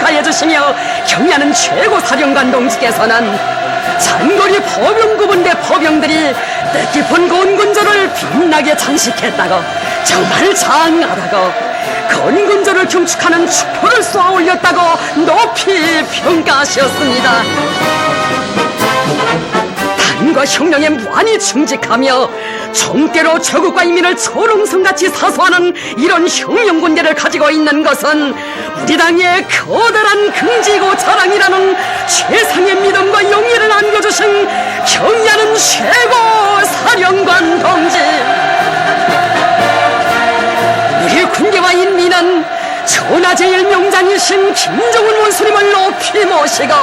축하해 주시며 경의하는 최고 사령관 동지께서는 장거리 포병구분대 포병들이 뜻깊은 건군조를 빛나게 장식했다고, 정말 장하다고, 건군조를 경축하는 축포를 쏘아 올렸다고 높이 평가하셨습니다. 당과 혁명에 무한히 충직하며 정대로 조국과 인민을 초롱성같이 사수하는 이런 혁명군대를 가지고 있는 것은 우리 당의 커다란 긍지고 자랑이라는 최상의 믿음과 용기를 안겨주신 경의하는 최고 사령관 동지, 우리 군대와 인민은 천하제일명장이신 김정은 원수님을 높이 모시고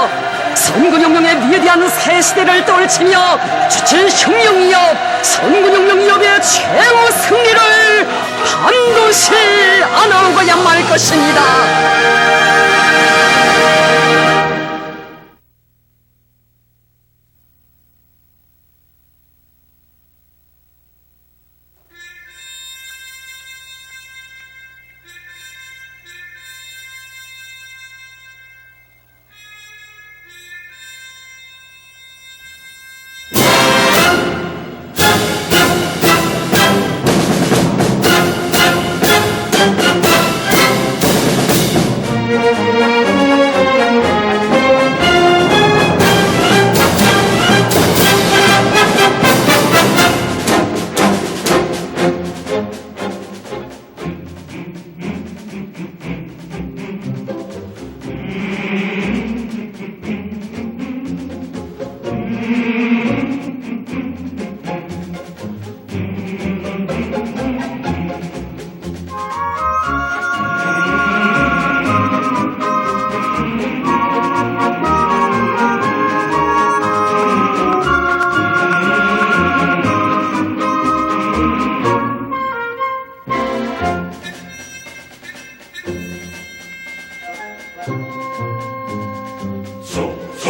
선군혁명의 위대한 새 시대를 떨치며 주칠 혁명이업, 선군혁명이업의 최고 승리를 반드시 안아오고야 말 것입니다.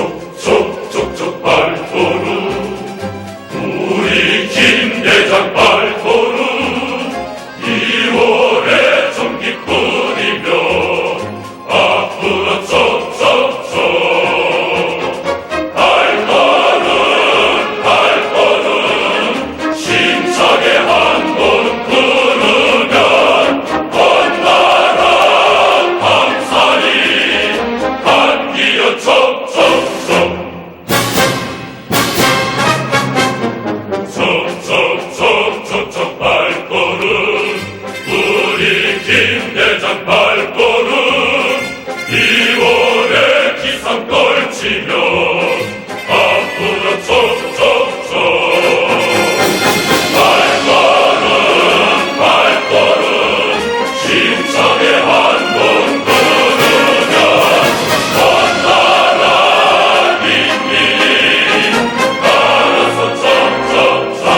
쏙쏙쏙쏙쏙 발토루 우리 김대장 발토루 2월의 전기꾼이며 앞으로 쏙쏙쏙 발걸음 힘차게 한 걸음 걸으면 헌나라 밤살이 한기어 촉촉촉 촉촉촉촉촉 발걸음 우리 김대장 발걸음 2월에 기상 떨치며 앞으로 촉촉촉 발걸음 발걸음 힘차게 한 번 걸으면 헌나라 빈민이 따라서 촉촉촉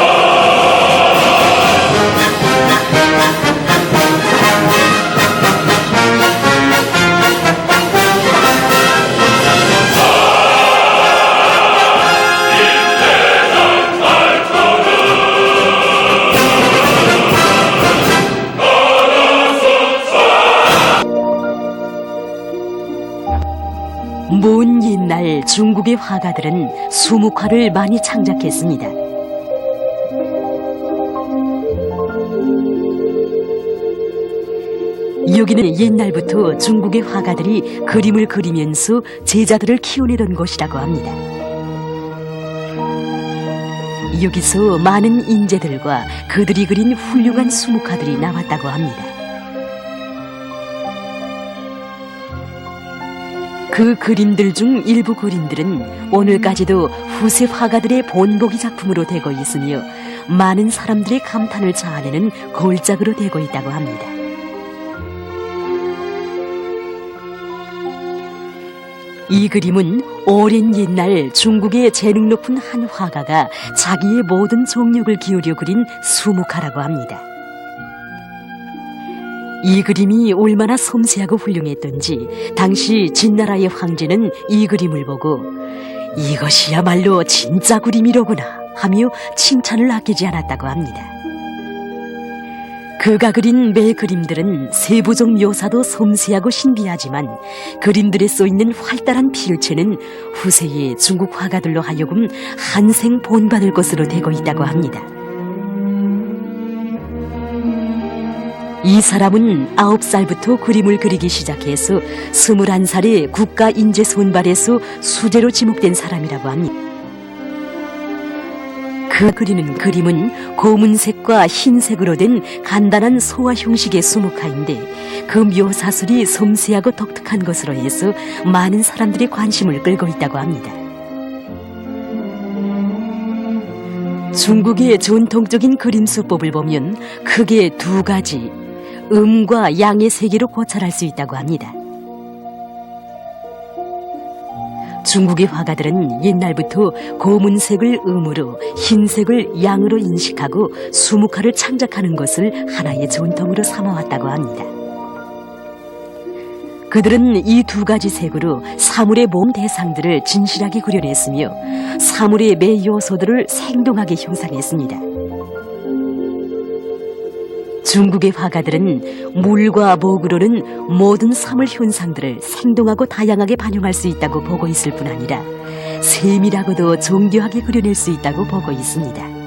먼 옛날 중국의 화가들은 수묵화를 많이 창작했습니다. 여기는 옛날부터 중국의 화가들이 그림을 그리면서 제자들을 키워내던 곳이라고 합니다. 여기서 많은 인재들과 그들이 그린 훌륭한 수묵화들이 나왔다고 합니다. 그 그림들 중 일부 그림들은 오늘까지도 후세 화가들의 본보기 작품으로 되고 있으며 많은 사람들의 감탄을 자아내는 걸작으로 되고 있다고 합니다. 이 그림은 오랜 옛날 중국의 재능 높은 한 화가가 자기의 모든 정력을 기울여 그린 수묵화라고 합니다. 이 그림이 얼마나 섬세하고 훌륭했던지 당시 진나라의 황제는 이 그림을 보고 이것이야말로 진짜 그림이로구나 하며 칭찬을 아끼지 않았다고 합니다. 그가 그린 매 그림들은 세부적 묘사도 섬세하고 신비하지만 그림들에 쏘있는 활달한 필체는 후세의 중국 화가들로 하여금 한생 본받을 것으로 되고 있다고 합니다. 이 사람은 9살부터 그림을 그리기 시작해서 21살에 국가인재손발에서 수재로 지목된 사람이라고 합니다. 그 그리는 그림은 고문색과 흰색으로 된 간단한 소화 형식의 수묵화인데 그 묘사술이 섬세하고 독특한 것으로 해서 많은 사람들이 관심을 끌고 있다고 합니다. 중국의 전통적인 그림 수법을 보면 크게 두 가지, 음과 양의 세계로 고찰할 수 있다고 합니다. 중국의 화가들은 옛날부터 고문색을 음으로 흰색을 양으로 인식하고 수묵화를 창작하는 것을 하나의 전통으로 삼아왔다고 합니다. 그들은 이 두 가지 색으로 사물의 몸 대상들을 진실하게 그려냈으며 사물의 매 요소들을 생동하게 형상했습니다. 중국의 화가들은 물과 목으로는 모든 사물 현상들을 생동하고 다양하게 반영할 수 있다고 보고 있을 뿐 아니라 세밀하고도 정교하게 그려낼 수 있다고 보고 있습니다.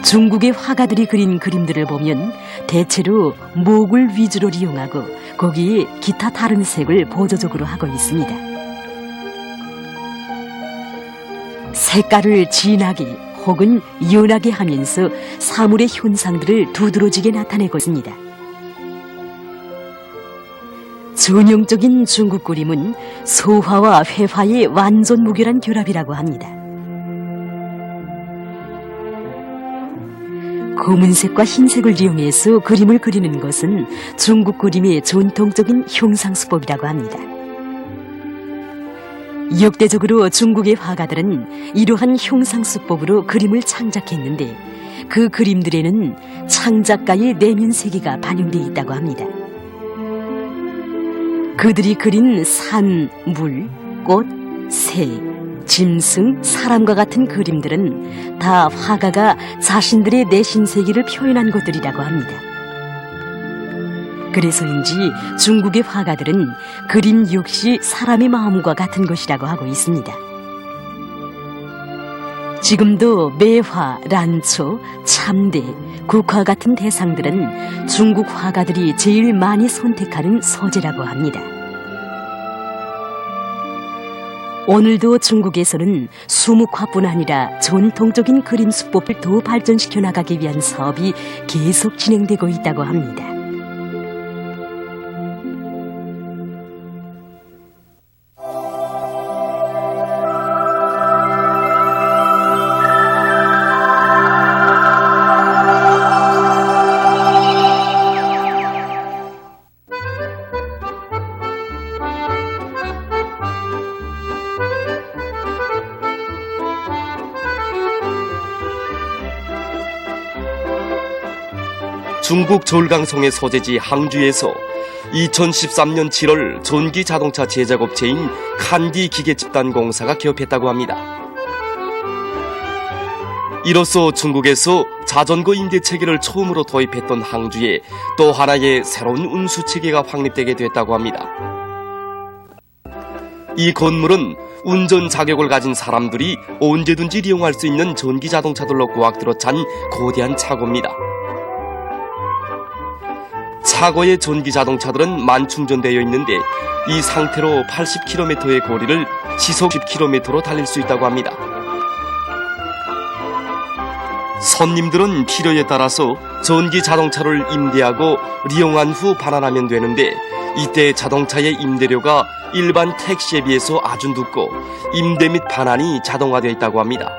중국의 화가들이 그린 그림들을 보면 대체로 목을 위주로 이용하고 거기에 기타 다른 색을 보조적으로 하고 있습니다. 색깔을 진하게 혹은 연하게 하면서 사물의 현상들을 두드러지게 나타내고 있습니다. 전형적인 중국 그림은 소화와 회화의 완전 무결한 결합이라고 합니다. 검은색과 흰색을 이용해서 그림을 그리는 것은 중국 그림의 전통적인 형상수법이라고 합니다. 역대적으로 중국의 화가들은 이러한 형상수법으로 그림을 창작했는데 그 그림들에는 창작가의 내면 세계가 반영되어 있다고 합니다. 그들이 그린 산, 물, 꽃, 새, 짐승, 사람과 같은 그림들은 다 화가가 자신들의 내신 세계를 표현한 것들이라고 합니다. 그래서인지 중국의 화가들은 그림 역시 사람의 마음과 같은 것이라고 하고 있습니다. 지금도 매화, 란초, 참대, 국화 같은 대상들은 중국 화가들이 제일 많이 선택하는 소재라고 합니다. 오늘도 중국에서는 수묵화뿐 아니라 전통적인 그림 수법을 더 발전시켜 나가기 위한 사업이 계속 진행되고 있다고 합니다. 중국 졸강성의 소재지 항주에서 2013년 7월 전기 자동차 제작업체인 칸디 기계집단공사가 개업했다고 합니다. 이로써 중국에서 자전거 임대 체계를 처음으로 도입했던 항주에 또 하나의 새로운 운수 체계가 확립되게 됐다고 합니다. 이 건물은 운전 자격을 가진 사람들이 언제든지 이용할 수 있는 전기 자동차들로 고악 들어찬 거대한 차고입니다. 차고의 전기 자동차들은 만충전되어 있는데 이 상태로 80km의 거리를 시속 10km로 달릴 수 있다고 합니다. 손님들은 필요에 따라서 전기 자동차를 임대하고 이용한 후 반환하면 되는데 이때 자동차의 임대료가 일반 택시에 비해서 아주 높고 임대 및 반환이 자동화되어 있다고 합니다.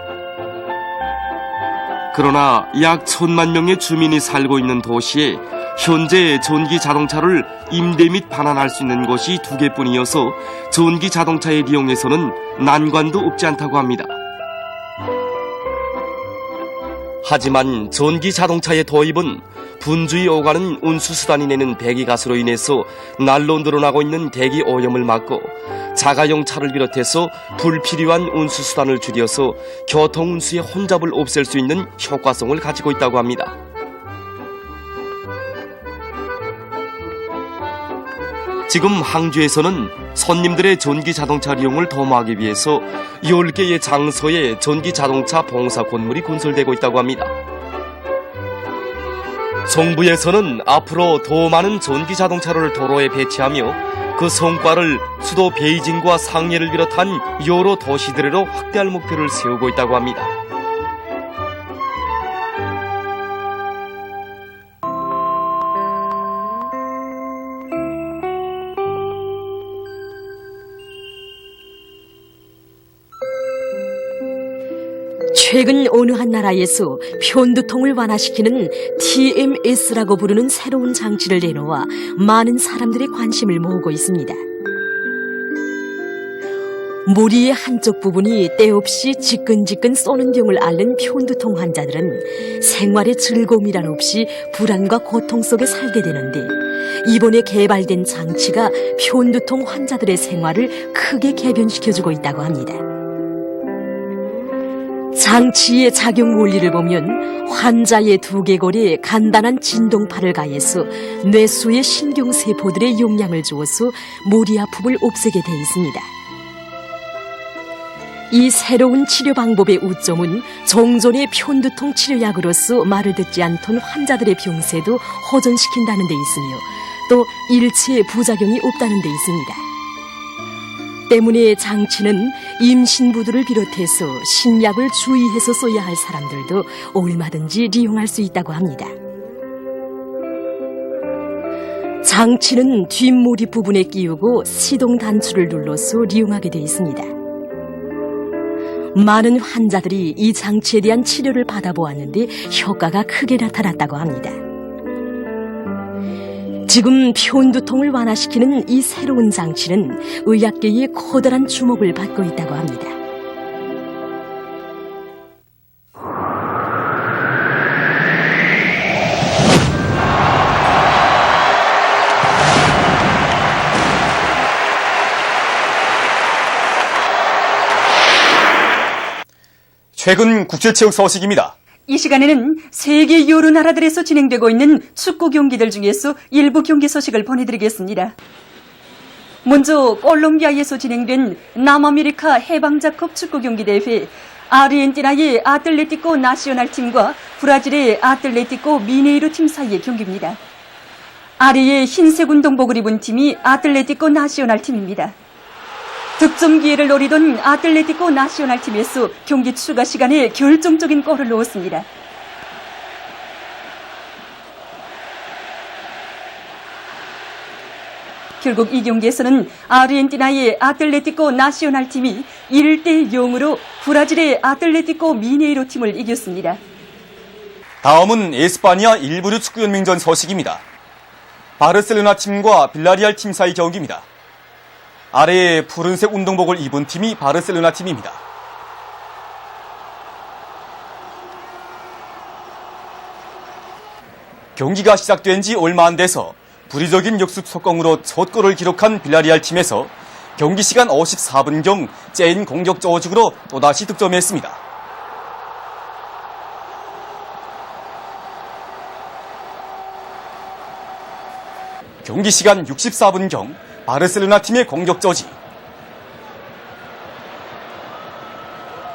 그러나 약 1000만 명의 주민이 살고 있는 도시에 현재 전기 자동차를 임대 및 반환할 수 있는 곳이 2개뿐이어서 전기 자동차의 이용에서는 난관도 없지 않다고 합니다. 하지만 전기 자동차의 도입은 분주히 오가는 운수수단이 내는 배기가스로 인해서 날로 늘어나고 있는 대기 오염을 막고 자가용 차를 비롯해서 불필요한 운수수단을 줄여서 교통운수의 혼잡을 없앨 수 있는 효과성을 가지고 있다고 합니다. 지금 항주에서는 손님들의 전기 자동차 이용을 도모하기 위해서 10개의 장소에 전기 자동차 봉사 건물이 건설되고 있다고 합니다. 정부에서는 앞으로 더 많은 전기 자동차를 도로에 배치하며 그 성과를 수도 베이징과 상해를 비롯한 여러 도시들로 확대할 목표를 세우고 있다고 합니다. 최근 어느 한 나라에서 편두통을 완화시키는 TMS라고 부르는 새로운 장치를 내놓아 많은 사람들의 관심을 모으고 있습니다. 머리의 한쪽 부분이 때없이 지끈지끈 쏘는 경을 앓는 편두통 환자들은 생활의 즐거움이란 없이 불안과 고통 속에 살게 되는데, 이번에 개발된 장치가 편두통 환자들의 생활을 크게 개변시켜주고 있다고 합니다. 장치의 작용 원리를 보면 환자의 두개골에 간단한 진동파를 가해서 뇌수의 신경세포들의 용량을 주어서 머리 아픔을 없애게 돼 있습니다. 이 새로운 치료 방법의 우점은 종전의 편두통 치료약으로서 말을 듣지 않던 환자들의 병세도 호전시킨다는 데 있으며 또 일체 부작용이 없다는 데 있습니다. 때문에 장치는 임신부들을 비롯해서 신약을 주의해서 써야 할 사람들도 얼마든지 이용할 수 있다고 합니다. 장치는 뒷머리 부분에 끼우고 시동 단추를 눌러서 이용하게 되어 있습니다. 많은 환자들이 이 장치에 대한 치료를 받아보았는데 효과가 크게 나타났다고 합니다. 지금 편두통을 완화시키는 이 새로운 장치는 의학계의 커다란 주목을 받고 있다고 합니다. 최근 국제체육 소식입니다. 이 시간에는 세계 여러 나라들에서 진행되고 있는 축구 경기들 중에서 일부 경기 소식을 보내드리겠습니다. 먼저 콜롬비아에서 진행된 남아메리카 해방자컵 축구 경기 대회, 아르헨티나의 아틀레티코 나시오날 팀과 브라질의 아틀레티코 미네이루 팀 사이의 경기입니다. 아래에 흰색 운동복을 입은 팀이 아틀레티코 나시오날 팀입니다. 득점 기회를 노리던 아틀레티코 나시오날 팀에서 경기 추가 시간에 결정적인 골을 넣었습니다. 결국 이 경기에서는 아르헨티나의 아틀레티코 나시오날 팀이 1대0으로 브라질의 아틀레티코 미네이로 팀을 이겼습니다. 다음은 에스파니아 일부류 축구연맹전 소식입니다. 바르셀로나 팀과 빌라리알 팀 사이 경기입니다. 아래에 푸른색 운동복을 입은 팀이 바르셀로나 팀입니다. 경기가 시작된 지 얼마 안 돼서 불의적인 역습 속공으로 첫 골을 기록한 빌라리알 팀에서 경기 시간 54분경 째인 공격 조직으로 또다시 득점했습니다. 경기 시간 64분경 바르셀로나 팀의 공격 저지.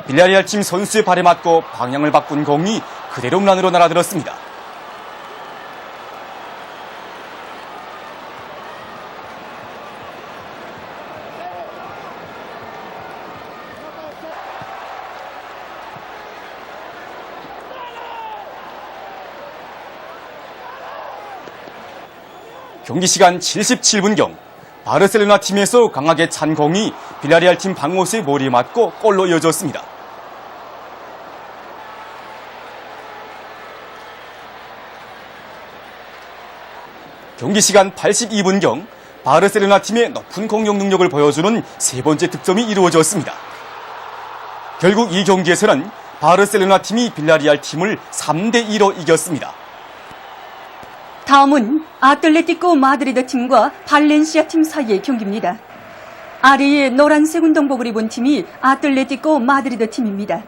빌라리알 팀 선수의 발에 맞고 방향을 바꾼 공이 그대로 문안으로 날아들었습니다. 경기 시간 77분경 바르셀로나 팀에서 강하게 찬 공이 빌라리알 팀 방어수의 머리에 맞고 골로 이어졌습니다. 경기 시간 82분경 바르셀로나 팀의 높은 공격 능력을 보여주는 세 번째 득점이 이루어졌습니다. 결국 이 경기에서는 바르셀로나 팀이 빌라리알 팀을 3대2로 이겼습니다. 다음은 아틀레티코 마드리드 팀과 발렌시아 팀 사이의 경기입니다. 아래에 노란색 운동복을 입은 팀이 아틀레티코 마드리드 팀입니다.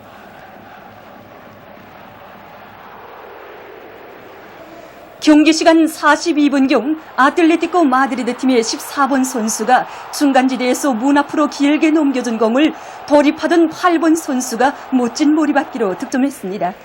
경기 시간 42분경 아틀레티코 마드리드 팀의 14번 선수가 중간지대에서 문 앞으로 길게 넘겨준 공을 돌입하던 8번 선수가 멋진 몰이받기로 득점했습니다.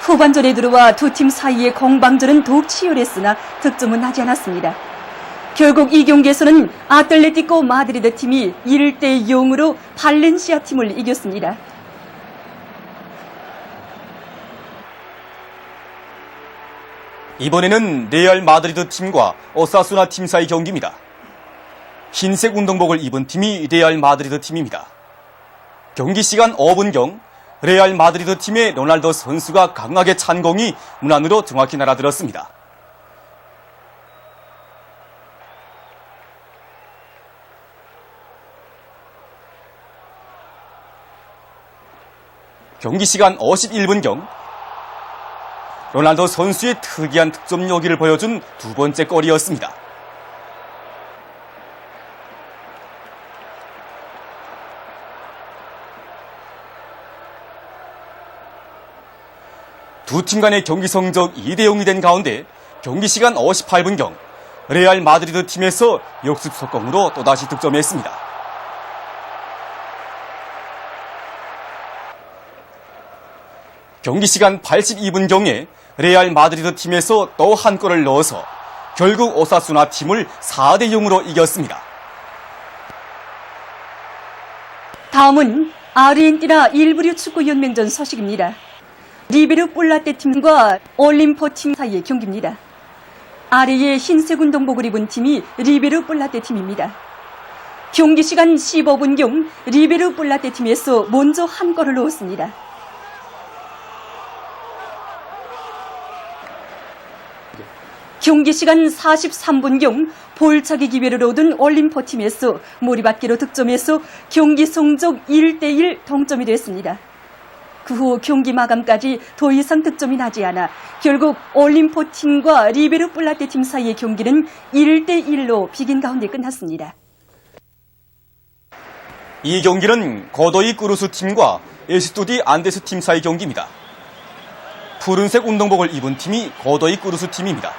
후반전에 들어와 두 팀 사이의 공방전은 더욱 치열했으나 득점은 나지 않았습니다. 결국 이 경기에서는 아틀레티코 마드리드 팀이 1대 0으로 발렌시아 팀을 이겼습니다. 이번에는 레알 마드리드 팀과 오사수나 팀 사이 경기입니다. 흰색 운동복을 입은 팀이 레알 마드리드 팀입니다. 경기 시간 5분경 레알 마드리드 팀의 로날도 선수가 강하게 찬 공이 문 안으로 정확히 날아들었습니다. 경기 시간 51분경 로날도 선수의 특이한 득점 요기를 보여준 두 번째 골이었습니다. 두 팀 간의 경기 성적 2대 0이 된 가운데 경기 시간 58분경 레알 마드리드 팀에서 역습 속공으로 또다시 득점했습니다. 경기 시간 82분경에 레알 마드리드 팀에서 또 한 골을 넣어서 결국 오사수나 팀을 4대 0으로 이겼습니다. 다음은 아르헨티나 일부류 축구 연맹전 소식입니다. 리베르 볼라테 팀과 올림포 팀 사이의 경기입니다. 아래에 흰색 운동복을 입은 팀이 리베르 볼라테 팀입니다. 경기 시간 15분경 리베르 볼라테 팀에서 먼저 한 골을 넣었습니다. 경기 시간 43분경 볼차기 기회를 얻은 올림포 팀에서 몰이받기로 득점해서 경기 성적 1대1 동점이 됐습니다. 그 후 경기 마감까지 더 이상 득점이 나지 않아 결국 올림포 팀과 리베르 볼라테 팀 사이의 경기는 1대1로 비긴 가운데 끝났습니다. 이 경기는 고도이 꾸루스 팀과 에스투디 안데스 팀 사이 경기입니다. 푸른색 운동복을 입은 팀이 고도이 꾸루스 팀입니다.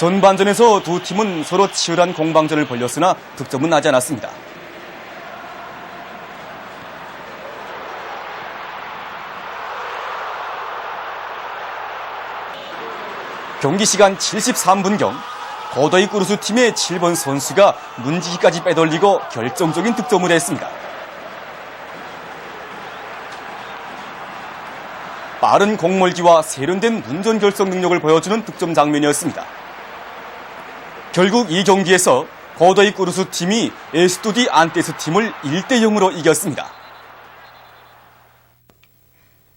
전반전에서 두 팀은 서로 치열한 공방전을 벌였으나 득점은 나지 않았습니다. 경기 시간 73분경 고도이 꾸루스 팀의 7번 선수가 문지기까지 빼돌리고 결정적인 득점을 했습니다. 빠른 공몰기와 세련된 문전 결성 능력을 보여주는 득점 장면이었습니다. 결국 이 경기에서 고도이 꾸루스 팀이 에스투디 안테스 팀을 1대 0으로 이겼습니다.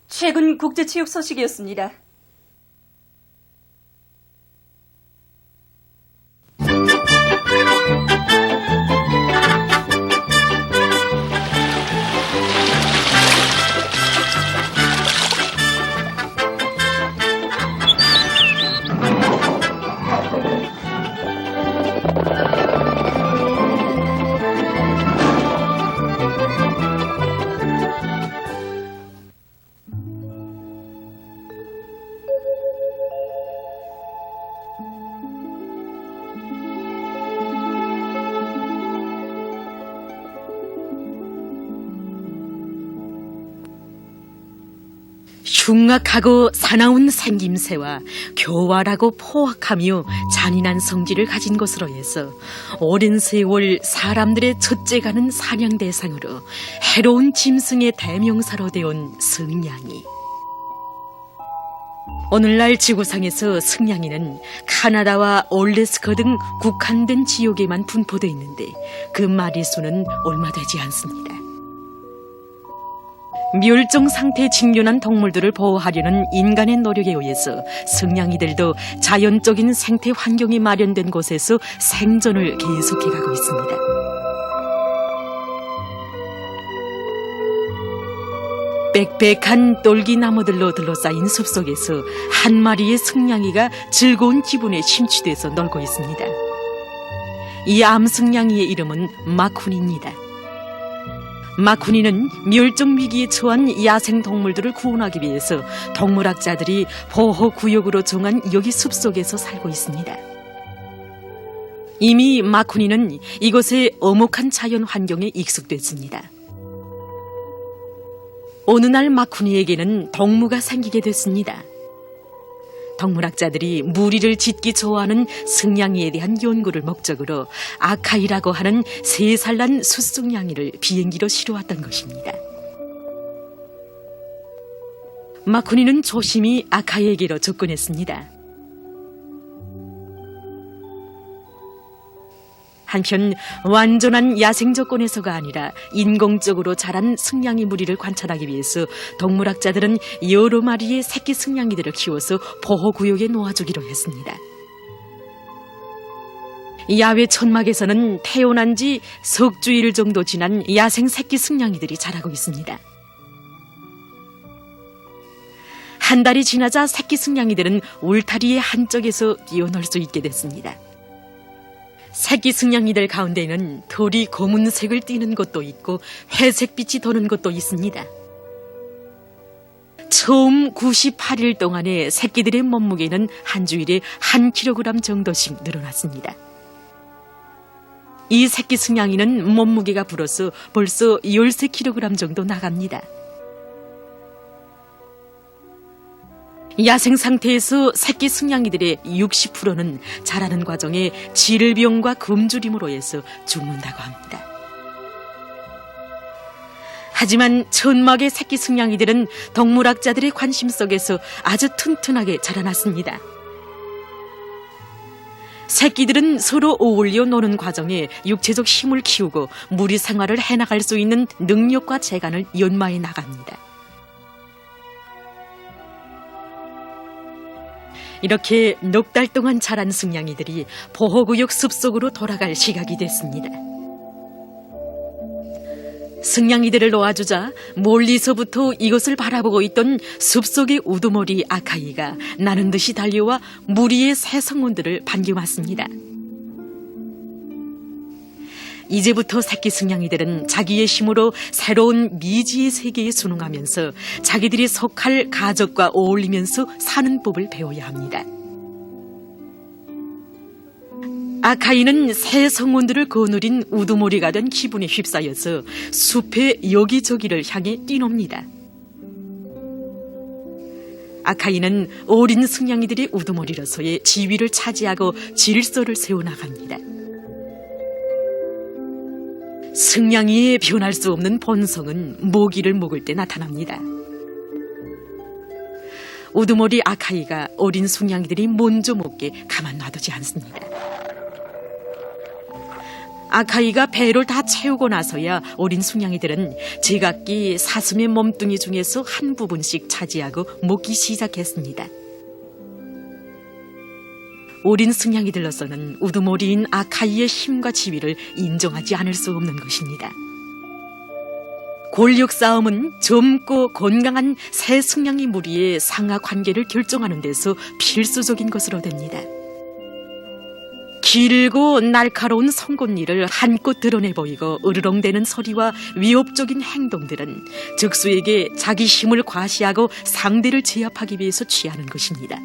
최근 국제체육 소식이었습니다. 흉악하고 사나운 생김새와 교활하고 포악하며 잔인한 성질을 가진 것으로 해서 오랜 세월 사람들의 젖째가는 사냥 대상으로 해로운 짐승의 대명사로 되어온 승냥이. 오늘날 지구상에서 승냥이는 카나다와 올래스카 등 국한된 지역에만 분포되어 있는데 그 마리수는 얼마 되지 않습니다. 멸종 상태에 직면한 동물들을 보호하려는 인간의 노력에 의해서 승냥이들도 자연적인 생태 환경이 마련된 곳에서 생존을 계속해가고 있습니다. 빽빽한 똘기나무들로 둘러싸인 숲속에서 한 마리의 승냥이가 즐거운 기분에 심취돼서 놀고 있습니다. 이 암승냥이의 이름은 마쿠니입니다. 마쿠니는 멸종 위기에 처한 야생 동물들을 구원하기 위해서 동물학자들이 보호구역으로 정한 여기 숲속에서 살고 있습니다. 이미 마쿠니는 이곳의 엄혹한 자연 환경에 익숙됐습니다. 어느 날 마쿠니에게는 동무가 생기게 됐습니다. 동물학자들이 무리를 짓기 좋아하는 승냥이에 대한 연구를 목적으로 아카이라고 하는 3살 난 숫승냥이를 비행기로 실어왔던 것입니다. 마쿠니는 조심히 아카이에게로 접근했습니다. 한편 완전한 야생 조건에서가 아니라 인공적으로 자란 승냥이 무리를 관찰하기 위해서 동물학자들은 여러 마리의 새끼 승냥이들을 키워서 보호구역에 놓아주기로 했습니다. 야외 천막에서는 태어난 지 석주일 정도 지난 야생 새끼 승냥이들이 자라고 있습니다. 한 달이 지나자 새끼 승냥이들은 울타리의 한쪽에서 뛰어놀 수 있게 됐습니다. 새끼 승냥이들 가운데는 털이 검은색을 띠는 것도 있고 회색빛이 도는 것도 있습니다. 처음 98일 동안에 새끼들의 몸무게는 한 주일에 1kg 정도씩 늘어났습니다. 이 새끼 승냥이는 몸무게가 불어서 벌써 13kg 정도 나갑니다. 야생 상태에서 새끼 승냥이들의 60%는 자라는 과정에 질병과 굶주림으로 해서 죽는다고 합니다. 하지만 천막의 새끼 승냥이들은 동물학자들의 관심 속에서 아주 튼튼하게 자라났습니다. 새끼들은 서로 어울려 노는 과정에 육체적 힘을 키우고 무리 생활을 해나갈 수 있는 능력과 재간을 연마해 나갑니다. 이렇게 넉 달 동안 자란 승냥이들이 보호구역 숲속으로 돌아갈 시각이 됐습니다. 승냥이들을 놓아주자 멀리서부터 이것을 바라보고 있던 숲속의 우두머리 아카이가 나는 듯이 달려와 무리의 새 성운들을 반겨왔습니다. 이제부터 새끼 승냥이들은 자기의 힘으로 새로운 미지의 세계에 순응하면서 자기들이 속할 가족과 어울리면서 사는 법을 배워야 합니다. 아카이는 새 성운들을 거느린 우두머리가 된 기분에 휩싸여서 숲의 여기저기를 향해 뛰놉니다. 아카이는 어린 승냥이들의 우두머리로서의 지위를 차지하고 질서를 세워나갑니다. 승냥이의 변할 수 없는 본성은 모기를 먹을 때 나타납니다. 우두머리 아카이가 어린 승냥이들이 먼저 먹게 가만 놔두지 않습니다. 아카이가 배를 다 채우고 나서야 어린 승냥이들은 제각기 사슴의 몸뚱이 중에서 한 부분씩 차지하고 먹기 시작했습니다. 어린 승냥이들로서는 우두머리인 아카이의 힘과 지위를 인정하지 않을 수 없는 것입니다. 권력 싸움은 젊고 건강한 새 승냥이 무리의 상하 관계를 결정하는 데서 필수적인 것으로 됩니다. 길고 날카로운 송곳니를 한껏 드러내 보이고 으르렁대는 소리와 위협적인 행동들은 적수에게 자기 힘을 과시하고 상대를 제압하기 위해서 취하는 것입니다.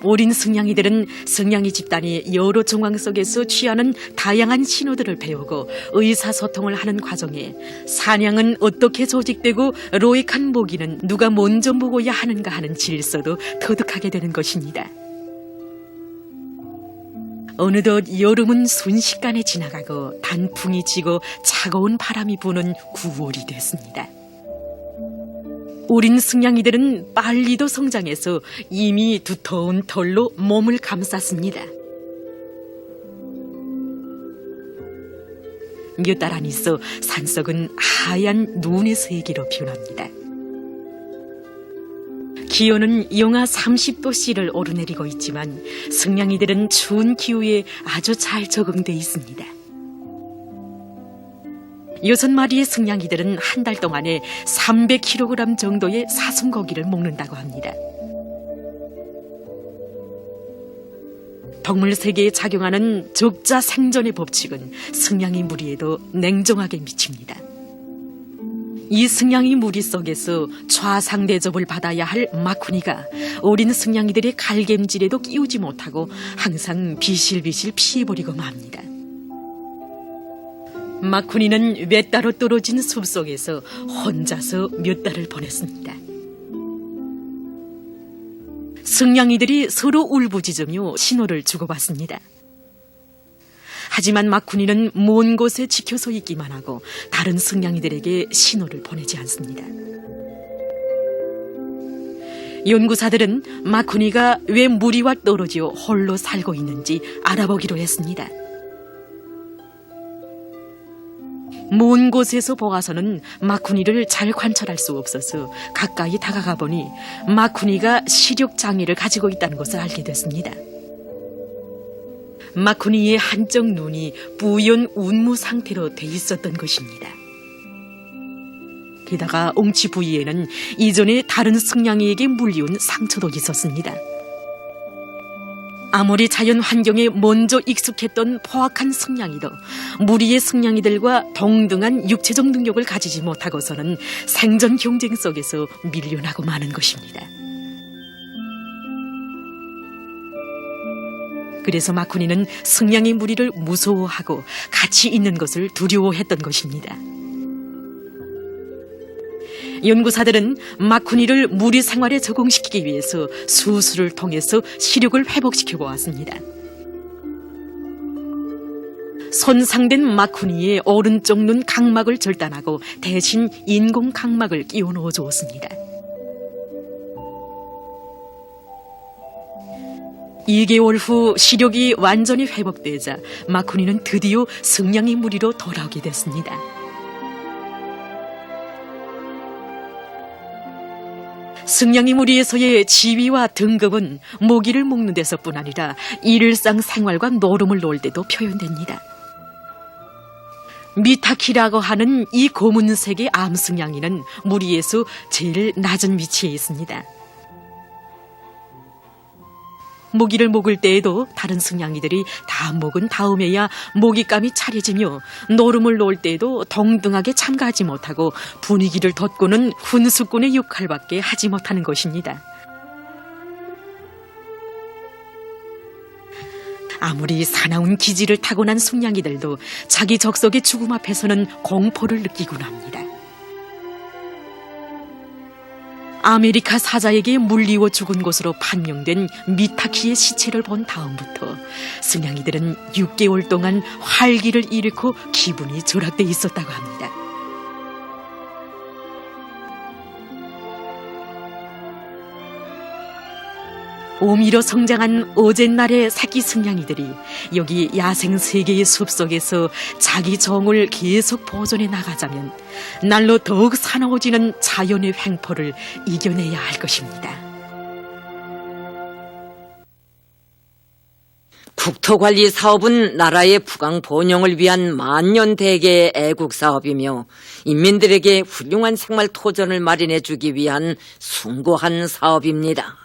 어린 승냥이들은 승냥이 집단이 여러 정황 속에서 취하는 다양한 신호들을 배우고 의사소통을 하는 과정에 사냥은 어떻게 조직되고 로익한 모기는 누가 먼저 먹어야 하는가 하는 질서도 터득하게 되는 것입니다. 어느덧 여름은 순식간에 지나가고 단풍이 지고 차가운 바람이 부는 9월이 됐습니다. 어린 승냥이들은 빨리도 성장해서 이미 두터운 털로 몸을 감쌌습니다. 몇 달 안 있어 산속은 하얀 눈의 세계로 변합니다. 기온은 영하 30도씨를 오르내리고 있지만 승냥이들은 추운 기후에 아주 잘 적응돼 있습니다. 6마리의 승냥이들은 한 달 동안에 300kg 정도의 사슴고기를 먹는다고 합니다. 동물 세계에 작용하는 적자 생존의 법칙은 승냥이 무리에도 냉정하게 미칩니다. 이 승냥이 무리 속에서 좌상 대접을 받아야 할 마쿠니가 어린 승냥이들의 갈굼질에도 끼우지 못하고 항상 비실비실 피해버리고 맙니다. 마쿠니는 몇 따로 떨어진 숲속에서 혼자서 몇 달을 보냈습니다. 승냥이들이 서로 울부짖으며 신호를 주고받습니다. 하지만 마쿠니는 먼 곳에 지켜서 있기만 하고 다른 승냥이들에게 신호를 보내지 않습니다. 연구사들은 마쿠니가 왜 무리와 떨어져 홀로 살고 있는지 알아보기로 했습니다. 먼 곳에서 보아서는 마쿠니를 잘 관찰할 수 없어서 가까이 다가가 보니 마쿠니가 시력 장애를 가지고 있다는 것을 알게 됐습니다. 마쿠니의 한쪽 눈이 뿌연 운무 상태로 돼 있었던 것입니다. 게다가 엉치 부위에는 이전에 다른 승냥이에게 물리운 상처도 있었습니다. 아무리 자연 환경에 먼저 익숙했던 포악한 승냥이도 무리의 승냥이들과 동등한 육체적 능력을 가지지 못하고서는 생존 경쟁 속에서 밀려나고 마는 것입니다. 그래서 마쿠니는 승냥이 무리를 무서워하고 같이 있는 것을 두려워했던 것입니다. 연구사들은 마쿠니를 무리 생활에 적응시키기 위해서 수술을 통해서 시력을 회복시켜 보았습니다. 손상된 마쿠니의 오른쪽 눈 각막을 절단하고 대신 인공 각막을 끼워 넣어 주었습니다. 2개월 후 시력이 완전히 회복되자 마쿠니는 드디어 승냥이 무리로 돌아오게 됐습니다. 승냥이 무리에서의 지위와 등급은 모기를 먹는 데서뿐 아니라 일상생활과 노름을 놓을 때도 표현됩니다. 미타키라고 하는 이 검은색의 암승냥이는 무리에서 제일 낮은 위치에 있습니다. 모기를 먹을 때에도 다른 승냥이들이 다 먹은 다음에야 모기감이 차려지며 노름을 놓을 때에도 동등하게 참가하지 못하고 분위기를 돋구는 훈수꾼의 역할밖에 하지 못하는 것입니다. 아무리 사나운 기질을 타고난 승냥이들도 자기 적석의 죽음 앞에서는 공포를 느끼곤 합니다. 아메리카 사자에게 물리워 죽은 것으로 판명된 미타키의 시체를 본 다음부터 승냥이들은 6개월 동안 활기를 잃고 기분이 조락돼 있었다고 합니다. 오미로 성장한 어젯날의 새끼 승냥이들이 여기 야생 세계의 숲속에서 자기 정을 계속 보존해 나가자면 날로 더욱 사나워지는 자연의 횡포를 이겨내야 할 것입니다. 국토관리 사업은 나라의 부강 번영을 위한 만년대계의 애국 사업이며 인민들에게 훌륭한 생활 토전을 마련해 주기 위한 숭고한 사업입니다.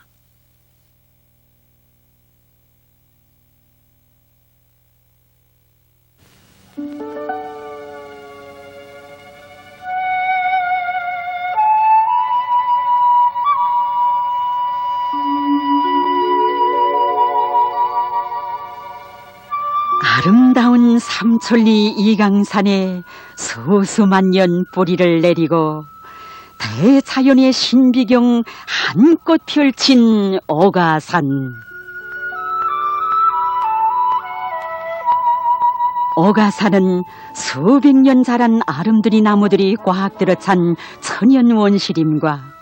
아름다운 삼천리 이강산에 수수만 년 뿌리를 내리고 대자연의 신비경 한껏 펼친 어가산. 어가산은 수백 년 자란 아름드리 나무들이 꽉 들어찬 천연 원시림과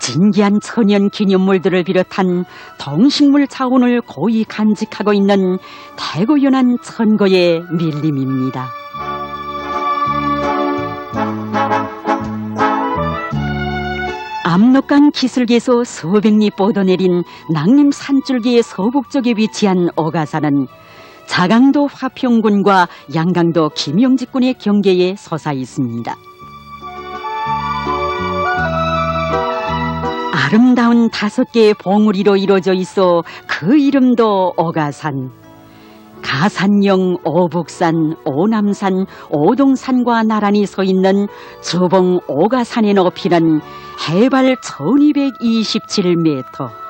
진기한 천연 기념물들을 비롯한 동식물 자원을 고이 간직하고 있는 대고연한 천거의 밀림입니다. 압록강 기슭에서 수백 리 뻗어내린 낭림 산줄기의 서북쪽에 위치한 어가산은 자강도 화평군과 양강도 김영직군의 경계에 서사 있습니다. 아름다운 5개의 봉우리로 이루어져 있어 그 이름도 어가산. 가산령, 어북산, 오남산, 오동산과 나란히 서 있는 주봉 어가산의 높이는 해발 1227m.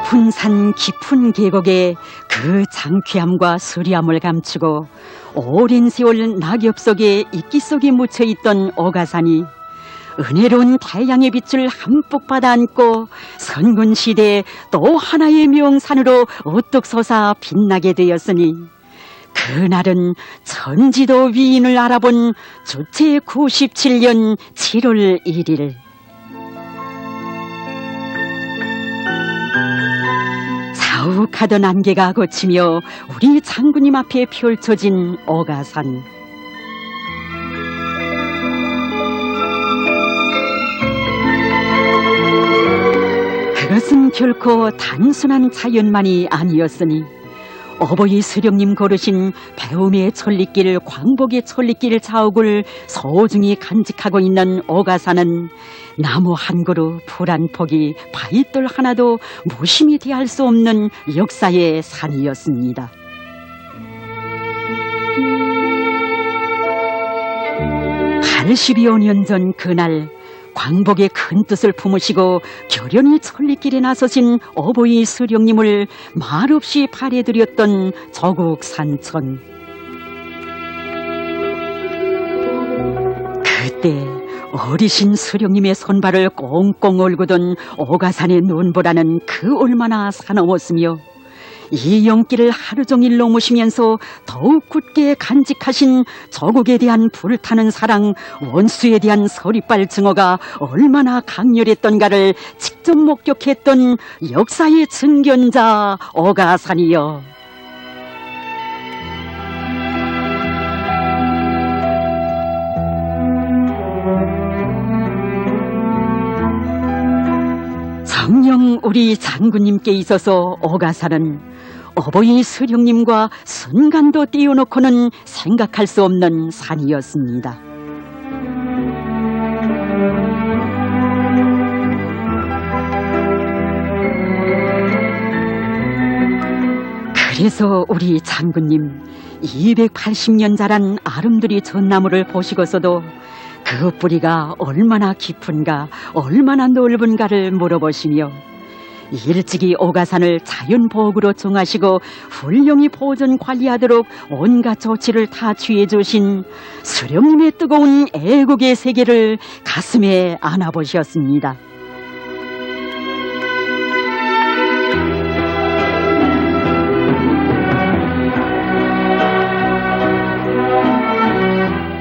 높은 산 깊은 계곡에 그 장쾌함과 수리함을 감추고 오랜 세월 낙엽 속에 이끼 속에 묻혀있던 어가산이 은혜로운 태양의 빛을 함뿍 받아 안고 선군시대에 또 하나의 명산으로 우뚝 솟아 빛나게 되었으니 그날은 천지도 위인을 알아본 주체 97년 7월 1일 자욱하던 안개가 걷히며 우리 장군님 앞에 펼쳐진 어가산. 그것은 결코 단순한 자연만이 아니었으니 어버이 수령님 걸으신 배움의 천리길, 광복의 천리길 자옥을 소중히 간직하고 있는 어가산은 나무 한 그루, 풀 한 포기, 바위돌 하나도 무심히 대할 수 없는 역사의 산이었습니다. (82여 년) 전 그날 광복의 큰 뜻을 품으시고 결연히 천리길에 나서신 어버이 수령님을 말없이 발해드렸던 조국 산천. 그때 어리신 수령님의 손발을 꽁꽁 얼구던 어가산의 눈보라는 그 얼마나 사나웠으며 이 연길을 하루 종일 넘으시면서 더욱 굳게 간직하신 조국에 대한 불타는 사랑, 원수에 대한 서리빨 증오가 얼마나 강렬했던가를 직접 목격했던 역사의 증견자 어가산이여. 정녕 우리 장군님께 있어서 어가산은 어버이 수령님과 순간도 띄워놓고는 생각할 수 없는 산이었습니다. 그래서 우리 장군님 280년 자란 아름드리 전나무를 보시고서도 그 뿌리가 얼마나 깊은가, 얼마나 넓은가를 물어보시며 일찍이 어가산을 자연보호구로 정하시고 훌륭히 보존 관리하도록 온갖 조치를 다 취해주신 수령님의 뜨거운 애국의 세계를 가슴에 안아보셨습니다.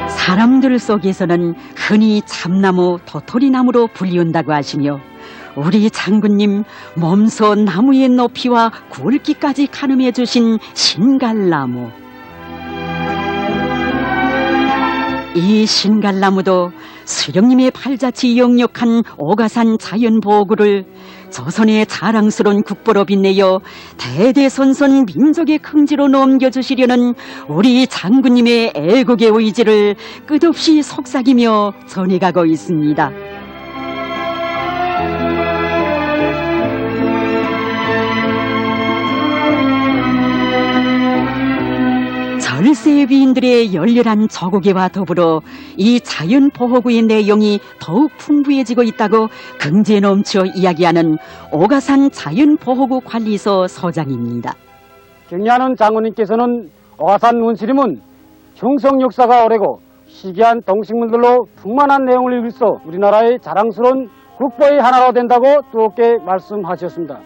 사람들 속에서는 흔히 참나무, 도토리나무로 불리운다고 하시며 우리 장군님 몸소 나무의 높이와 굵기까지 가늠해 주신 신갈나무. 이 신갈나무도 수령님의 팔자치 역력한 어가산 자연보호구를 조선의 자랑스러운 국보로 빛내어 대대손손 민족의 긍지로 넘겨주시려는 우리 장군님의 애국의 의지를 끝없이 속삭이며 전해가고 있습니다. 절세비인들의 열렬한 저고개와 더불어 이 자연보호구의 내용이 더욱 풍부해지고 있다고 긍지에 넘쳐 이야기하는 오가산 자연보호구 관리소 소장입니다. 경리하는 장로님께서는 오가산 원시림은 형성 역사가 오래고 희귀한 동식물들로 풍만한 내용을 읽을서 우리나라의 자랑스러운 국보의 하나로 된다고 뜨겁게 말씀하셨습니다.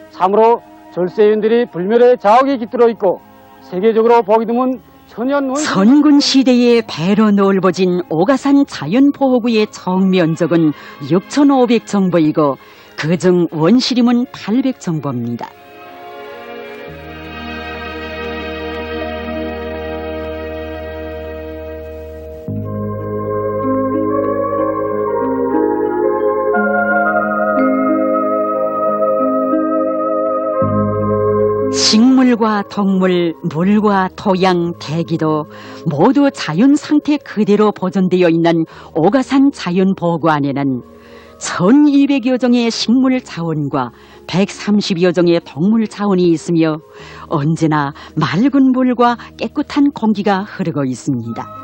참으로 절세인들이 불멸의 자옥이 깃들어 있고 세계적으로 보기 드문 천연 선군 시대의 배로 넓어진 오가산 자연보호구의 정면적은 6,500정보이고 그중 원시림은 800정보입니다. 식물과 동물, 물과 토양, 대기도 모두 자연 상태 그대로 보존되어 있는 오가산 자연보호구 안에는 1200여 종의 식물 자원과 130여 종의 동물 자원이 있으며 언제나 맑은 물과 깨끗한 공기가 흐르고 있습니다.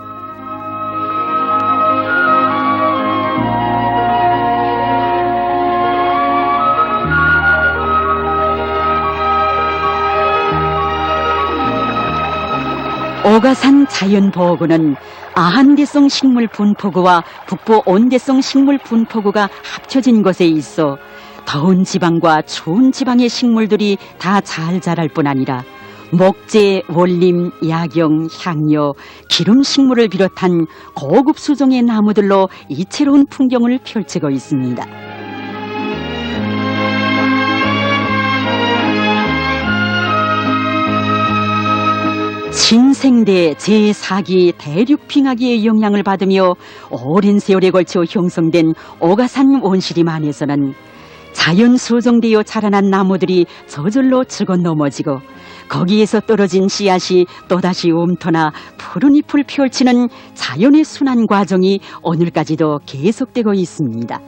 오가산 자연보호구는 아한대성 식물분포구와 북부 온대성 식물분포구가 합쳐진 곳에 있어 더운 지방과 추운 지방의 식물들이 다 잘 자랄 뿐 아니라 목재, 월림, 야경, 향료, 기름식물을 비롯한 고급 수종의 나무들로 이채로운 풍경을 펼치고 있습니다. 신생대 제4기 대륙빙하기의 영향을 받으며 오랜 세월에 걸쳐 형성된 오가산 원시림 안에서는 자연 수종되어 자라난 나무들이 저절로 죽어 넘어지고 거기에서 떨어진 씨앗이 또다시 움터나 푸른 잎을 펼치는 자연의 순환 과정이 오늘까지도 계속되고 있습니다.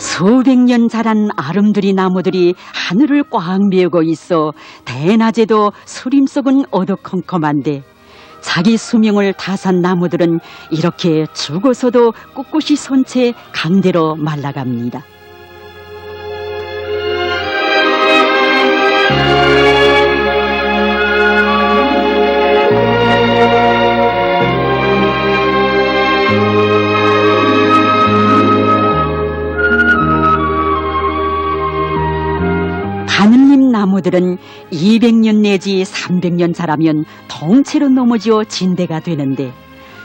수백 년 자란 아름드리 나무들이 하늘을 꽉 메우고 있어 대낮에도 수림 속은 어두컴컴한데 자기 수명을 다산 나무들은 이렇게 죽어서도 꿋꿋이 선 채 강대로 말라갑니다. 하늘잎 나무들은 200년 내지 300년 자라면 통째로 넘어져 진대가 되는데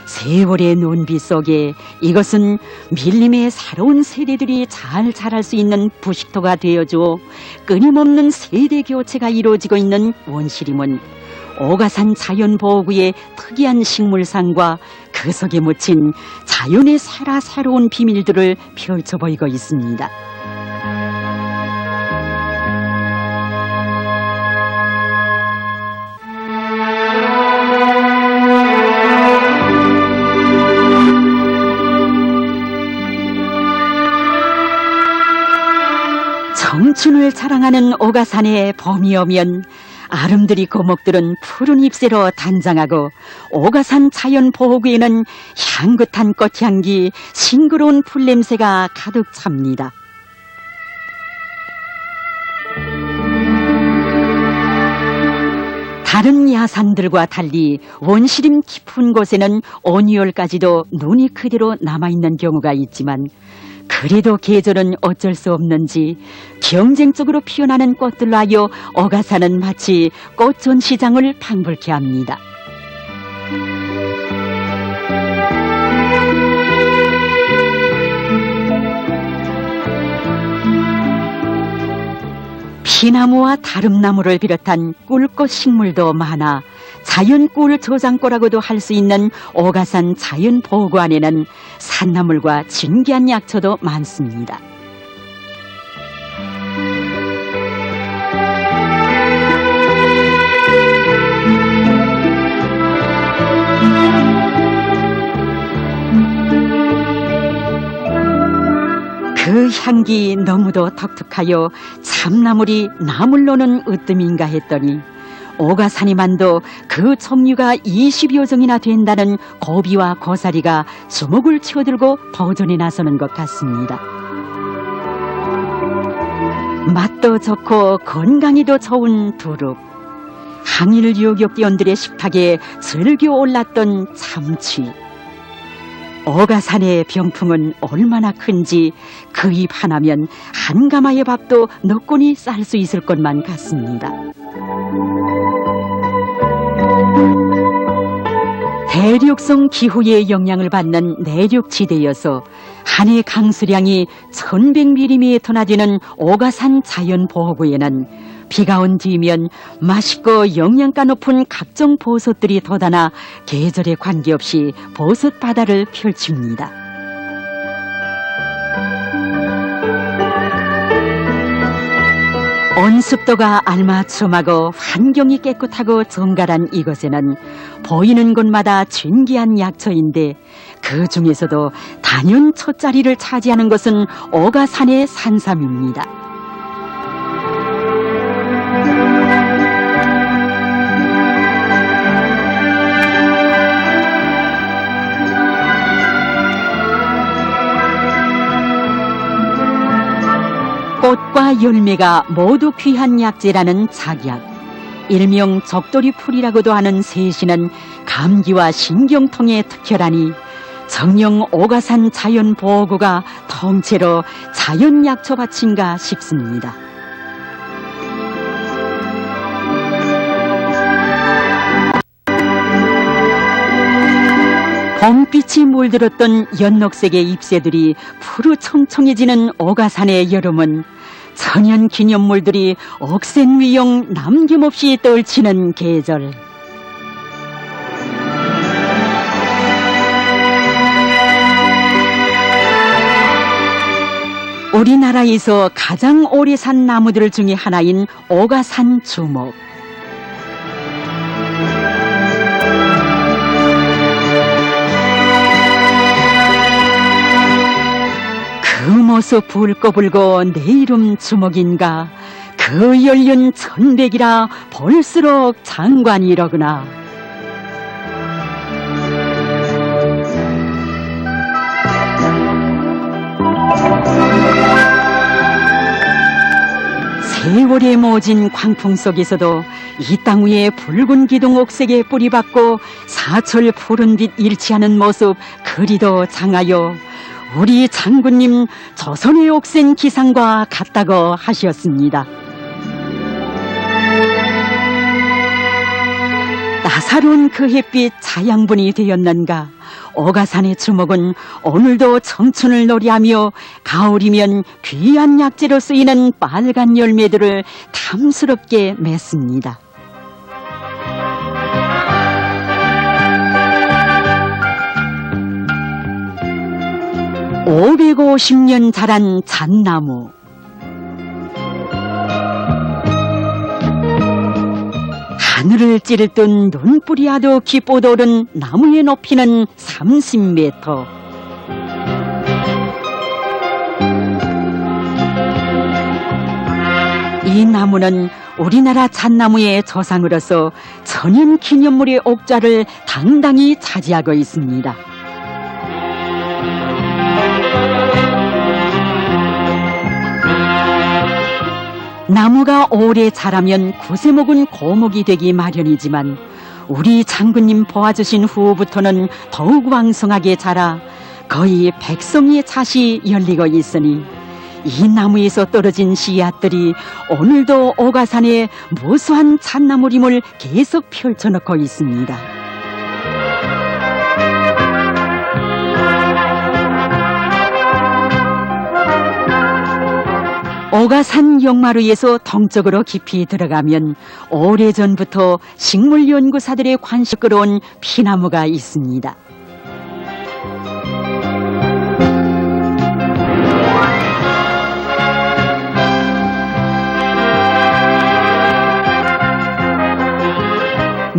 세월의 눈비 속에 이것은 밀림의 새로운 세대들이 잘 자랄 수 있는 부식토가 되어줘 끊임없는 세대 교체가 이루어지고 있는 원시림은 오가산 자연보호구의 특이한 식물상과 그 속에 묻힌 자연의 새로운 비밀들을 펼쳐 보이고 있습니다. 청춘을 자랑하는 오가산의 봄이 오면 아름드리 고목들은 푸른 잎새로 단장하고 오가산 자연보호구에는 향긋한 꽃향기, 싱그러운 풀냄새가 가득 찹니다. 다른 야산들과 달리 원시림 깊은 곳에는 5월까지도 눈이 그대로 남아있는 경우가 있지만 그래도 계절은 어쩔 수 없는지 경쟁적으로 피어나는 꽃들로 하여 오가산은 마치 꽃 전시장을 방불케 합니다. 피나무와 다름나무를 비롯한 꿀꽃 식물도 많아 자연꿀 저장고라고도 할 수 있는 오가산 자연보호구안에는 산나물과 진귀한 약초도 많습니다. 그 향기 너무도 독특하여 참나물이 나물로는 으뜸인가 했더니 오가산이만도 그 종류가 20여 종이나 된다는 고비와 고사리가 주목을 치어들고 도전에 나서는 것 같습니다. 맛도 좋고 건강에도 좋은 두릅, 항일 유격대원들의 식탁에 즐겨 올랐던 참치. 오가산의 병풍은 얼마나 큰지 그 입 하나면 한 가마의 밥도 너끈히 쌀 수 있을 것만 같습니다. 대륙성 기후의 영향을 받는 내륙지대여서 한 해 강수량이 1100mm나 되는 오가산 자연보호구에는 비가 온 뒤면 맛있고 영양가 높은 각종 버섯들이 돋아나 계절에 관계없이 버섯 바다를 펼칩니다. 온습도가 알맞춤하고 환경이 깨끗하고 정갈한 이곳에는 보이는 곳마다 진귀한 약초인데 그 중에서도 단연 첫자리를 차지하는 것은 오가산의 산삼입니다. 꽃과 열매가 모두 귀한 약재라는 작약, 일명 적돌이풀이라고도 하는 세시는 감기와 신경통에 특효라니 정녕 오가산 자연보호구가 통째로 자연약초밭인가 싶습니다. 봄빛이 물들었던 연녹색의 잎새들이 푸르청청해지는 오가산의 여름은 천연 기념물들이 억센위용 남김없이 떨치는 계절. 우리나라에서 가장 오래 산 나무들 중에 하나인 오가산 주목. 그 모습 붉고 불고 내 이름 주목인가. 그 연륜 1100이라 볼수록 장관이로구나. 세월에 모진 광풍 속에서도 이 땅 위에 붉은 기둥 옥색에 뿌리박고 사철 푸른빛 일치하는 모습 그리도 장하여 우리 장군님 조선의 옥센 기상과 같다고 하셨습니다. 따사로운 그 햇빛 자양분이 되었는가. 오가산의 주목은 오늘도 청춘을 놀이하며 가을이면 귀한 약재로 쓰이는 빨간 열매들을 탐스럽게 맺습니다. 550년 자란 잣나무. 하늘을 찌를 듯 눈뿌리야도 깊어 오른 나무의 높이는 30m. 이 나무는 우리나라 잣나무의 조상으로서 천연 기념물의 옥좌를 당당히 차지하고 있습니다. 나무가 오래 자라면 구세목은 고목이 되기 마련이지만 우리 장군님 보아주신 후부터는 더욱 왕성하게 자라 거의 100송이의 잣이 열리고 있으니 이 나무에서 떨어진 씨앗들이 오늘도 오가산에 무수한 잣나무림을 계속 펼쳐놓고 있습니다. 오가산 용마루에서 동쪽으로 깊이 들어가면 오래전부터 식물연구사들의 관심을 끌어온 피나무가 있습니다.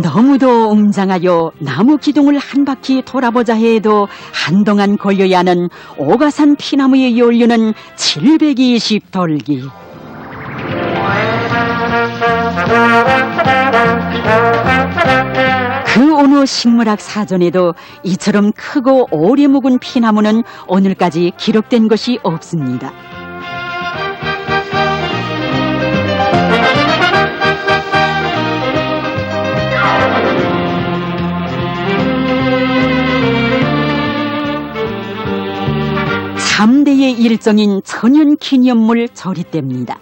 너무도 웅장하여 나무 기둥을 한 바퀴 돌아보자 해도 한동안 걸려야 하는 오가산 피나무의 연륜은 720돌기. 그 어느 식물학 사전에도 이처럼 크고 오래 묵은 피나무는 오늘까지 기록된 것이 없습니다. 삼대의 일정인 천연기념물 조리대입니다.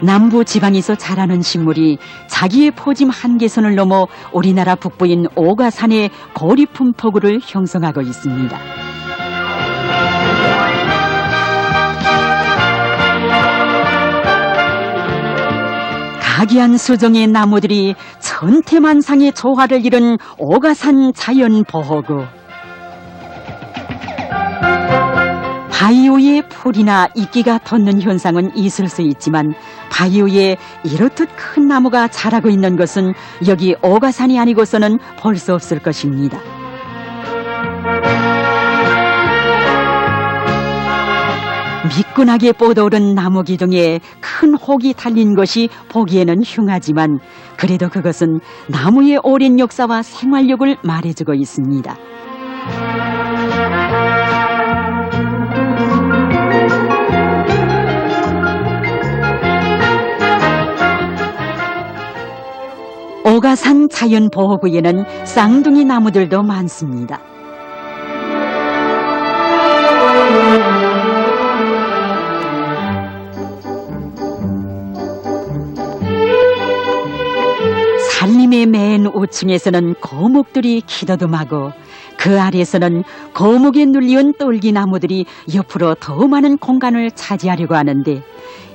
남부 지방에서 자라는 식물이 자기의 포짐 한계선을 넘어 우리나라 북부인 오가산의 고리품 포구를 형성하고 있습니다. 각이한 수종의 나무들이 천태만상의 조화를 이룬 오가산 자연보호구. 바위 위에 풀이나 이끼가 돋는 현상은 있을 수 있지만 바위 위에 이렇듯 큰 나무가 자라고 있는 것은 여기 오가산이 아니고서는 볼 수 없을 것입니다. 미끈하게 뻗어오른 나무 기둥에 큰 혹이 달린 것이 보기에는 흉하지만 그래도 그것은 나무의 오랜 역사와 생활력을 말해주고 있습니다. 오가산 자연보호구에는 쌍둥이 나무들도 많습니다. 산림의 맨 우층에서는 거목들이 키더듬하고 그 아래에서는 거목에 눌리온 똘기나무들이 옆으로 더 많은 공간을 차지하려고 하는데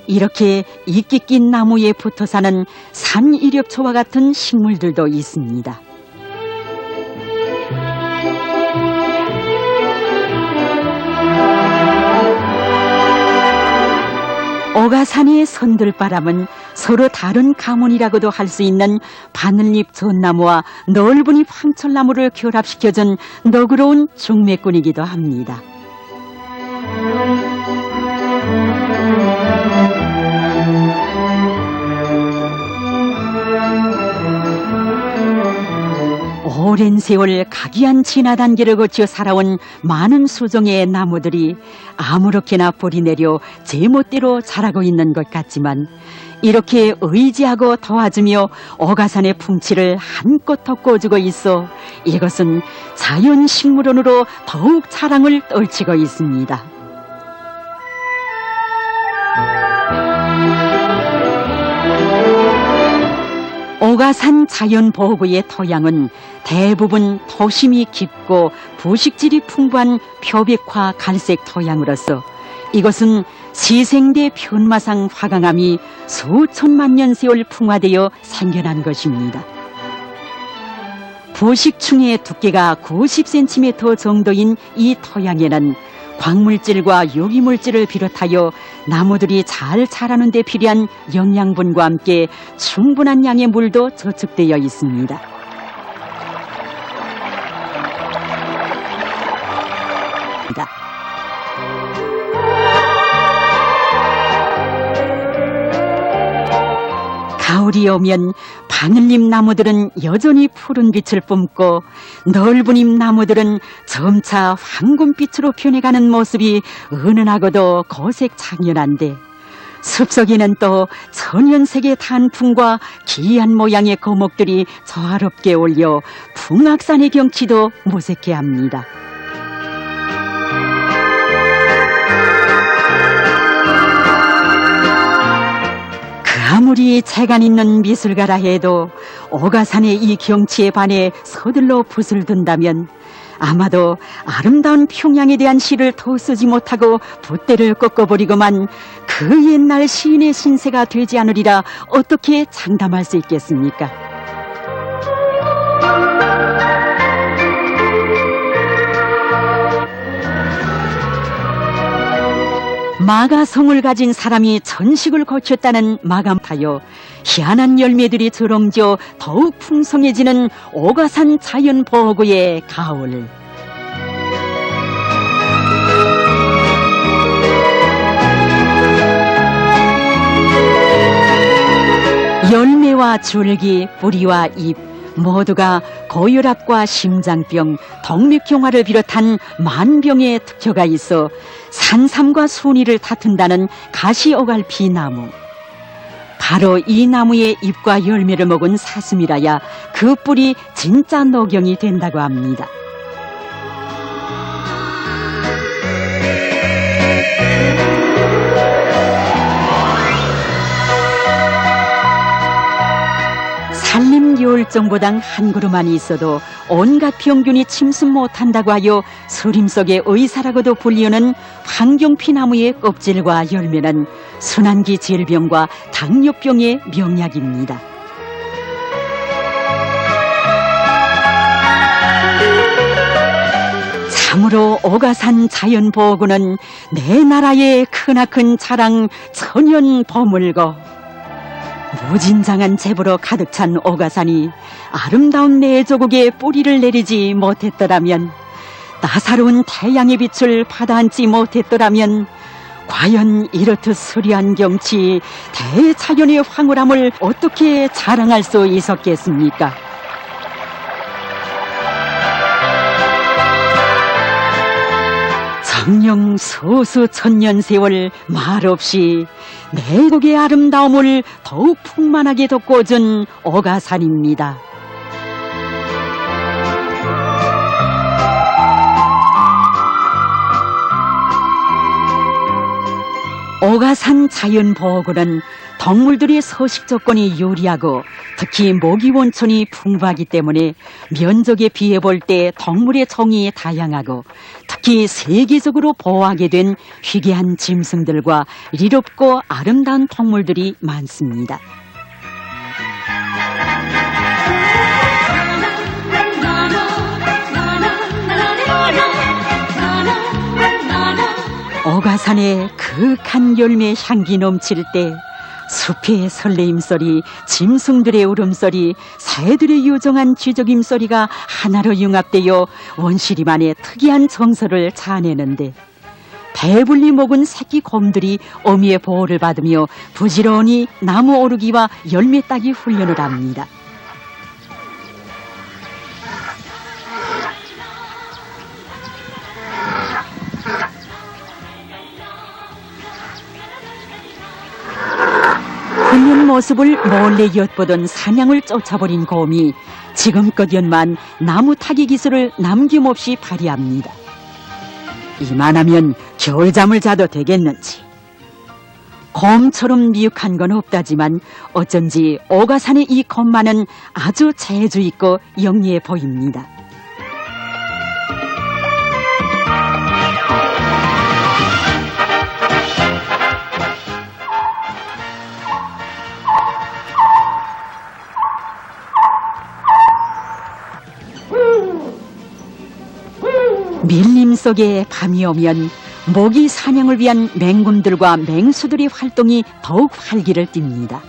이렇게 이끼 낀 나무에 붙어 사는 산이렵초와 같은 식물들도 있습니다. 오가산의 선들바람은 서로 다른 가문이라고도 할 수 있는 바늘잎 전나무와 넓은 잎 황철나무를 결합시켜준 너그러운 중매꾼이기도 합니다. 오랜 세월 각이한 진화 단계를 거쳐 살아온 많은 수종의 나무들이 아무렇게나 뿌리 내려 제멋대로 자라고 있는 것 같지만 이렇게 의지하고 도와주며 오가산의 풍치를 한껏 덮어주고 있어 이것은 자연식물원으로 더욱 자랑을 떨치고 있습니다. 오가산 자연보호구의 토양은 대부분 토심이 깊고 부식질이 풍부한 표백화 갈색 토양으로서 이것은 시생대 편마상 화강암이 수천만 년 세월 풍화되어 생겨난 것입니다. 부식충의 두께가 90cm 정도인 이 토양에는 광물질과 유기물질을 비롯하여 나무들이 잘 자라는 데 필요한 영양분과 함께 충분한 양의 물도 저축되어 있습니다. 가을이 오면 바늘잎 나무들은 여전히 푸른 빛을 뿜고 넓은 잎 나무들은 점차 황금빛으로 변해가는 모습이 은은하고도 고색창연한데 숲속에는 또 천연색의 단풍과 기이한 모양의 거목들이 조화롭게 어울려 풍악산의 경치도 무색해 합니다. 아무리 재간 있는 미술가라 해도 오가산의 이 경치에 반해 서둘러 붓을 든다면 아마도 아름다운 평양에 대한 시를 더 쓰지 못하고 붓대를 꺾어버리고만 그 옛날 시인의 신세가 되지 않으리라 어떻게 장담할 수 있겠습니까? 마가성을 가진 사람이 천식을 거쳤다는 마감하여 희한한 열매들이 드렁져 더욱 풍성해지는 오가산 자연보호구의 가을. 열매와 줄기, 뿌리와 잎 모두가 고혈압과 심장병, 덕맥경화를 비롯한 만병의 특효가 있어 산삼과 순이를 다툰다는 가시오갈피 나무. 바로 이 나무의 잎과 열매를 먹은 사슴이라야 그 뿔이 진짜 녹용이 된다고 합니다. 산림 열정보당 한 그루만이 있어도 온갖 병균이 침습 못한다고 하여 서림 속의 의사라고도 불리우는 황경피나무의 껍질과 열매는 순환기 질병과 당뇨병의 명약입니다. 참으로 오가산 자연보호구는 내 나라의 크나큰 자랑 천연 버물고 무진장한 제보로 가득 찬 오가산이 아름다운 내 조국에 뿌리를 내리지 못했더라면, 따사로운 태양의 빛을 받아안지 못했더라면 과연 이렇듯 수려한 경치, 대자연의 황홀함을 어떻게 자랑할 수 있었겠습니까? 정령 소수 천년 세월 말없이 내국의 아름다움을 더욱 풍만하게 돋궈준 오가산입니다. 오가산 자연보호구는 덕물들의 서식 조건이 유리하고 특히 모기 원천이 풍부하기 때문에 면적에 비해 볼 때 덕물의 종이 다양하고 특히 세계적으로 보호하게 된 희귀한 짐승들과 이롭고 아름다운 동물들이 많습니다. 오가산의 그윽한 열매 향기 넘칠 때 숲의 설레임 소리, 짐승들의 울음소리, 새들의 요정한 쥐적임 소리가 하나로 융합되어 원시리만의 특이한 정서를 자아내는데, 배불리 먹은 새끼 곰들이 어미의 보호를 받으며 부지런히 나무 오르기와 열매 따기 훈련을 합니다. 훈련 모습을 몰래 엿보던 사냥을 쫓아버린 곰이 지금껏 연만 나무 타기 기술을 남김없이 발휘합니다. 이만하면 겨울잠을 자도 되겠는지. 곰처럼 미육한 건 없다지만 어쩐지 오가산의 이 곰만은 아주 재주 있고 영리해 보입니다. 밀림 속에 밤이 오면 모기 사냥을 위한 맹금들과 맹수들의 활동이 더욱 활기를 띱니다.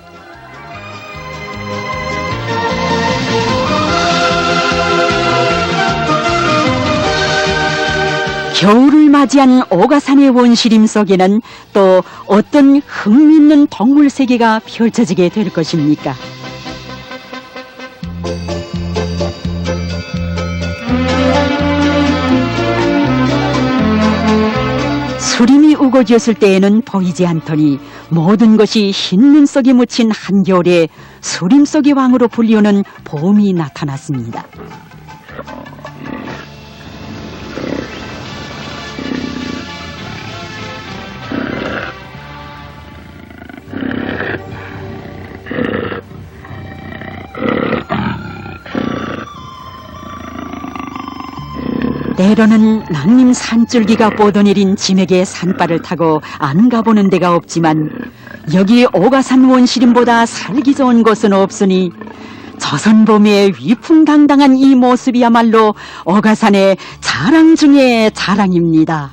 겨울을 맞이한 오가산의 원시림 속에는 또 어떤 흥미있는 동물 세계가 펼쳐지게 될 것입니까? 수림이 우거지었을 때에는 보이지 않더니 모든 것이 흰 눈 속에 묻힌 한겨울에 수림 속의 왕으로 불리우는 봄이 나타났습니다. 때로는 낭림 산줄기가 뻗어내린 짐에게 산발을 타고 안 가보는 데가 없지만 여기 오가산 원시림보다 살기 좋은 곳은 없으니 조선봄의 위풍당당한 이 모습이야말로 오가산의 자랑 중의 자랑입니다.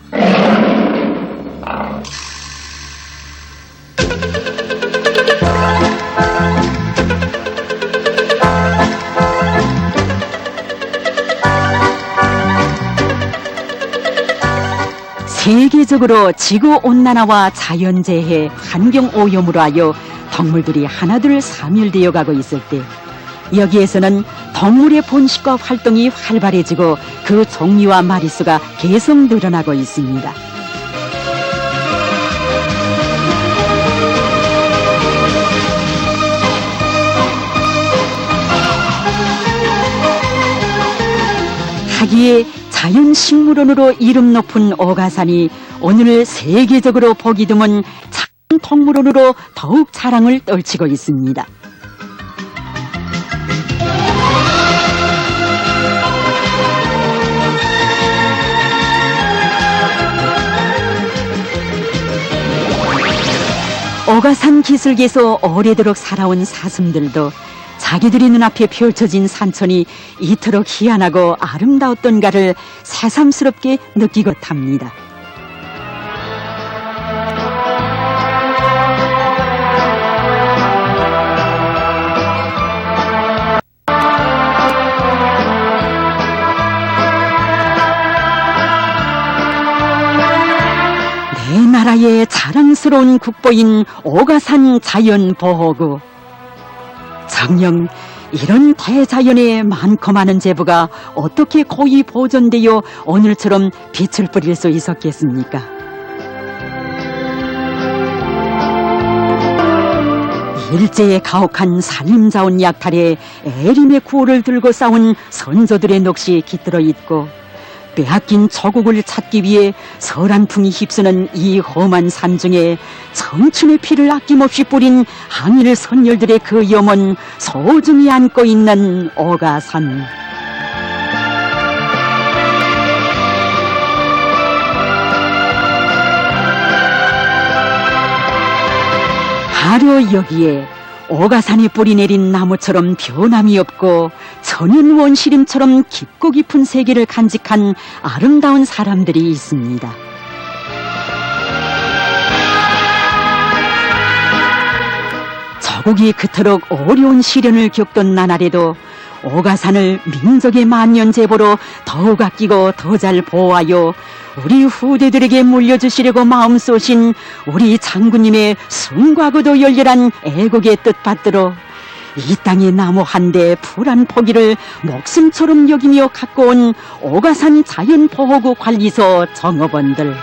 세계 세계적으로 지구온난화와 자연재해, 환경오염으로 하여 덕물들이 하나둘 사멸되어 가고 있을 때 여기에서는 덕물의 번식과 활동이 활발해지고 그 종류와 마리수가 계속 늘어나고 있습니다. 하기에 자연식물원으로 이름 높은 어가산이 오늘 세계적으로 보기 드문 작은 동물원으로 더욱 자랑을 떨치고 있습니다. 어가산 기슭에서 오래도록 살아온 사슴들도 자기들의 눈앞에 펼쳐진 산천이 이토록 희한하고 아름다웠던가를 새삼스럽게 느끼고 탑니다. 내 나라의 자랑스러운 국보인 어가산 자연보호구. 정녕 이런 대자연의 많고 많은 제보가 어떻게 고이 보존되어 오늘처럼 빛을 뿌릴 수 있었겠습니까? 일제에 가혹한 산림자원 약탈에 애림의 구호를 들고 싸운 선조들의 넋이 깃들어 있고 빼앗긴 조국을 찾기 위해 서란풍이 휩쓰는 이 험한 산 중에 청춘의 피를 아낌없이 뿌린 항일 선열들의 그 염원 소중히 안고 있는 어가산. 바로 여기에 어가산에 뿌리 내린 나무처럼 변함이 없고 천연 원시림처럼 깊고 깊은 세계를 간직한 아름다운 사람들이 있습니다. 조국이 그토록 어려운 시련을 겪던 나날에도 어가산을 민족의 만년제보로 더욱 아끼고 더 잘 보호하여 우리 후대들에게 물려주시려고 마음 쏘신 우리 장군님의 숨과고도 열렬한 애국의 뜻받들어 이 땅의 나무 한 대 풀 한 포기를 목숨처럼 여기며 갖고 온 어가산 자연보호구 관리소 정업원들.